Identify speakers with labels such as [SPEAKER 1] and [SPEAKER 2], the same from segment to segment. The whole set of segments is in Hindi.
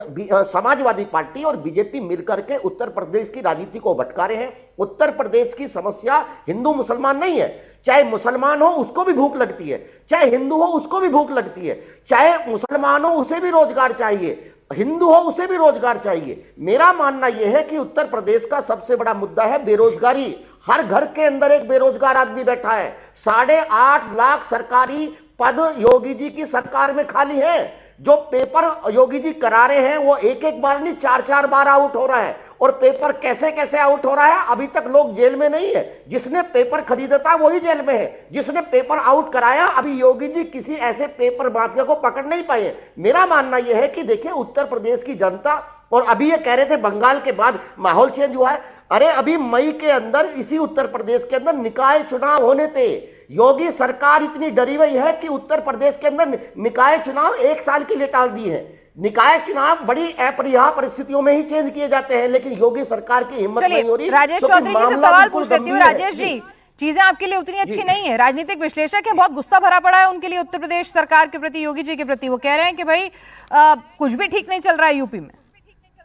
[SPEAKER 1] समाजवादी पार्टी और बीजेपी मिलकर के उत्तर प्रदेश की राजनीति को भटका रहे हैं। उत्तर प्रदेश की समस्या हिंदू मुसलमान नहीं है। चाहे मुसलमान हो उसको भी भूख लगती है, चाहे हिंदू हो उसको भी भूख लगती है, चाहे मुसलमान हो उसे भी रोजगार चाहिए, हिंदू हो उसे भी रोजगार चाहिए। मेरा मानना यह है कि उत्तर प्रदेश का सबसे बड़ा मुद्दा है बेरोजगारी। हर घर के अंदर एक बेरोजगार आदमी बैठा है। 8.5 लाख सरकारी पद योगी जी की सरकार में खाली है। जो पेपर योगी जी करा रहे हैं वो एक एक बार नहीं 4-4 बार आउट हो रहा है। और पेपर कैसे कैसे आउट हो रहा है, अभी तक लोग जेल में नहीं है। जिसने पेपर खरीदा था वही जेल में है, जिसने पेपर आउट कराया अभी योगी जी किसी ऐसे पेपर माफिया को पकड़ नहीं पाए। मेरा मानना यह है कि देखिए उत्तर प्रदेश की जनता, और अभी ये कह रहे थे बंगाल के बाद माहौल चेंज हुआ है। अरे अभी मई के अंदर इसी उत्तर प्रदेश के अंदर निकाय चुनाव होने थे। योगी सरकार इतनी डरी हुई है कि उत्तर प्रदेश के अंदर निकाय चुनाव 1 साल के लिए टाल दिए हैं। निकाय चुनाव बड़ी अपरिहार्य परिस्थितियों में ही चेंज किए जाते हैं, लेकिन योगी सरकार की हिम्मत नहीं हो रही।
[SPEAKER 2] राजेश चौधरी जी से सवाल पूछ लेती हूँ। राजेश जी, चीजें आपके लिए उतनी अच्छी नहीं है। राजनीतिक विश्लेषक है, बहुत गुस्सा भरा पड़ा है उनके लिए उत्तर प्रदेश सरकार के प्रति, योगी जी के प्रति। वो कह रहे हैं कि भाई कुछ भी ठीक नहीं चल रहा है यूपी में,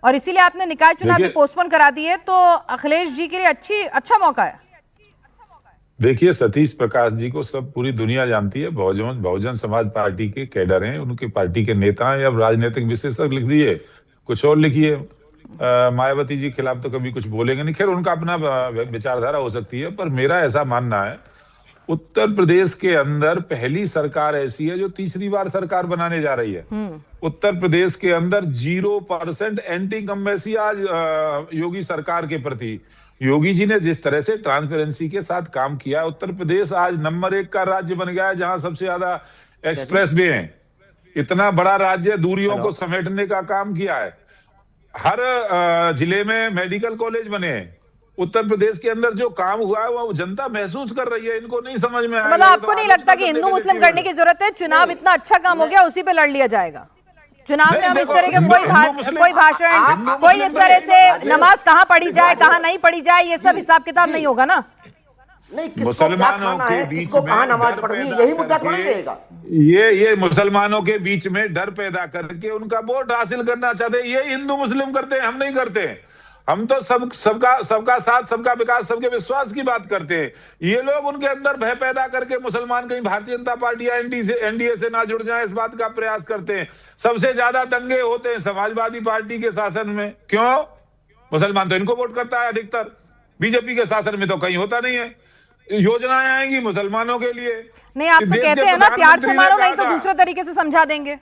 [SPEAKER 2] और इसीलिए आपने निकाय चुनाव भी पोस्टपोन करा दिए। तो अखिलेश जी के लिए अच्छा मौका है।
[SPEAKER 3] देखिए, सतीश प्रकाश जी को सब पूरी दुनिया जानती है। बहुजन समाज पार्टी के कैडर हैं, उनके पार्टी के नेता हैं। अब राजनीतिक विश्लेषक लिख दिए, कुछ और लिखिए। मायावती जी के खिलाफ तो कभी कुछ बोलेंगे नहीं। खैर, उनका अपना विचारधारा हो सकती है, पर मेरा ऐसा मानना है उत्तर प्रदेश के अंदर पहली सरकार ऐसी है जो तीसरी बार सरकार बनाने जा रही है। उत्तर प्रदेश के अंदर 0% एंटी इंकम्बेंसी आज योगी सरकार के प्रति। योगी जी ने जिस तरह से ट्रांसपेरेंसी के साथ काम किया, उत्तर प्रदेश आज नंबर 1 का राज्य बन गया है जहां सबसे ज्यादा एक्सप्रेस वे हैं। इतना बड़ा राज्य दूरियों को समेटने का काम किया है। हर जिले में मेडिकल कॉलेज बने हैं। उत्तर प्रदेश के अंदर जो काम हुआ है वो जनता महसूस कर रही है। इनको नहीं समझ में आया।
[SPEAKER 2] मतलब आपको नहीं लगता कि हिंदू मुस्लिम करने की जरूरत है? चुनाव इतना अच्छा काम हो गया, उसी पे लड़ लिया जाएगा। चुनाव में हम इस तरह के कोई भाषण, कोई इस तरह से नमाज कहाँ पढ़ी जाए कहाँ नहीं पढ़ी जाए, ये सब हिसाब किताब नहीं होगा ना।
[SPEAKER 1] नहीं, मुसलमानों के बीच में कहाँ नमाज पढ़नी, यही मुद्दा थोड़ी रहेगा।
[SPEAKER 3] ये मुसलमानों के बीच में डर पैदा करके उनका वोट हासिल करना चाहते हैं। ये हिंदू मुस्लिम करते हैं, हम नहीं करते। हम तो सबका साथ, सबका विकास, सबके विश्वास की बात करते हैं। ये लोग उनके अंदर भय पैदा करके मुसलमान कहीं भारतीय जनता पार्टी या एनडीए से ना जुड़ जाए, इस बात का प्रयास करते हैं। सबसे ज्यादा दंगे होते हैं समाजवादी पार्टी के शासन में। क्यों? मुसलमान तो इनको वोट करता है अधिकतर। बीजेपी के शासन में तो कहीं होता नहीं है। योजनाएं आएंगी मुसलमानों के लिए।
[SPEAKER 2] नहीं, आप तो कहते हैं ना प्यार से मारो, नहीं तो दूसरे तरीके से समझा देंगे।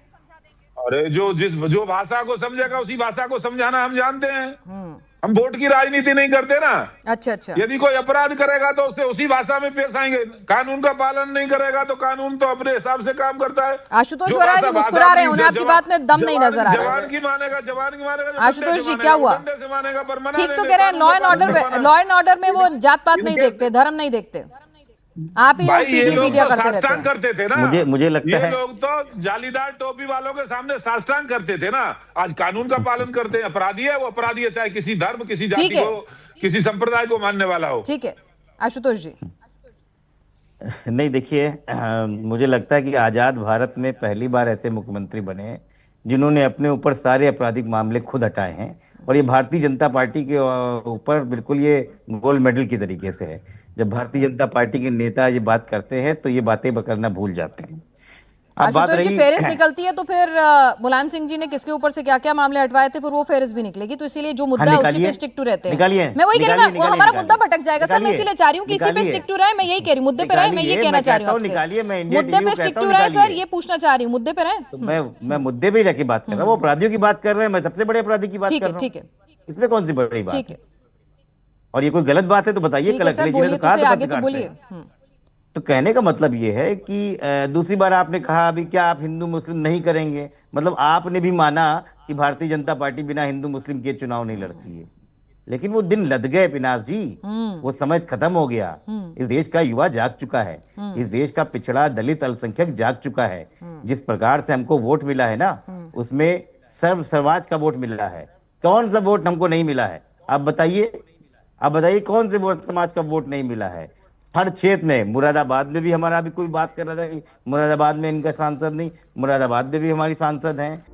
[SPEAKER 3] अरे जो भाषा को समझेगा उसी भाषा को समझाना हम जानते हैं। हम वोट की राजनीति नहीं करते ना।
[SPEAKER 2] अच्छा।
[SPEAKER 3] यदि कोई अपराध करेगा तो उससे उसी भाषा में पेश आएंगे। कानून का पालन नहीं करेगा तो कानून तो अपने हिसाब से काम करता है।
[SPEAKER 2] आशुतोष जी मुस्कुरा रहे हैं, उन्हें आपकी बात में दम नहीं नजर आ रहा।
[SPEAKER 3] जवान की मानेगा।
[SPEAKER 2] आशुतोष जी, क्या हुआ? ठीक तो कह रहे हैं, लॉ एंड ऑर्डर में वो जात पात नहीं देखते, धर्म नहीं देखते। आप ही मीडिया
[SPEAKER 3] करते थे ना।
[SPEAKER 4] मुझे लगता है
[SPEAKER 3] ये लोग तो जालीदार टोपी वालों के सामने साष्टांग करते थे ना। आज कानून का पालन करते हैं। अपराधी है वो अपराधी है, चाहे किसी धर्म, किसी जाति को, किसी संप्रदाय को मानने वाला हो।
[SPEAKER 2] ठीक है आशुतोष जी।
[SPEAKER 4] नहीं, देखिए, मुझे लगता है कि आजाद भारत में पहली बार ऐसे मुख्यमंत्री बने जिन्होंने अपने ऊपर सारे आपराधिक मामले खुद हटाए हैं। और ये भारतीय जनता पार्टी के ऊपर बिल्कुल ये गोल्ड मेडल की तरीके से है। जब भारतीय जनता पार्टी के नेता ये बात करते हैं तो ये बातें करना भूल जाते हैं।
[SPEAKER 2] अब बात रही फेरिस्त निकलती है तो फिर मुलायम सिंह जी ने किसके ऊपर से क्या क्या मामले हटवाए थे, फिर वो फेरिस्त भी निकलेगी। तो इसीलिए जो मुद्दा है उसी पे स्टिक टू रहते हैं। मैं वही कह रही हूँ, हमारा मुद्दा भटक जाएगा सर। मैं इसीलिए चाह रही हूँ कि इसी पे स्टिक टू रहे। मैं यही कह रही हूँ, मुद्दे पे रहे। मैं ये कहना चाह रही हूँ, मुद्दे पे स्टिक टू रहे सर। ये पूछना चाह रही हूँ, मुद्दे पे रहे।
[SPEAKER 4] मैं मुद्दे पे रह के बात कर रहा हूँ। वो अपराधियों की बात कर रहे हैं, मैं सबसे बड़े अपराधी की बात कर रहा हूँ। ठीक है, इसमें कौन सी बड़ी बात है? और ये कोई गलत बात है तो बताइए। तो कहने का मतलब ये है कि दूसरी बार आपने कहा अभी क्या आप हिंदू मुस्लिम नहीं करेंगे, मतलब आपने भी माना कि भारतीय जनता पार्टी बिना हिंदू मुस्लिम के चुनाव नहीं लड़ती है। लेकिन वो दिन लद गए पिनाश जी, वो समय खत्म हो गया। इस देश का युवा जाग चुका है, इस देश का पिछड़ा दलित अल्पसंख्यक जाग चुका है। जिस प्रकार से हमको वोट मिला है ना, उसमें समाज का वोट मिला है। कौन सा वोट हमको नहीं मिला है? आप बताइए कौन से वोट समाज का वोट नहीं मिला है? हर क्षेत्र में, मुरादाबाद में भी हमारा अभी कोई बात कर रहा था कि मुरादाबाद में इनका सांसद नहीं, मुरादाबाद में भी हमारी सांसद हैं।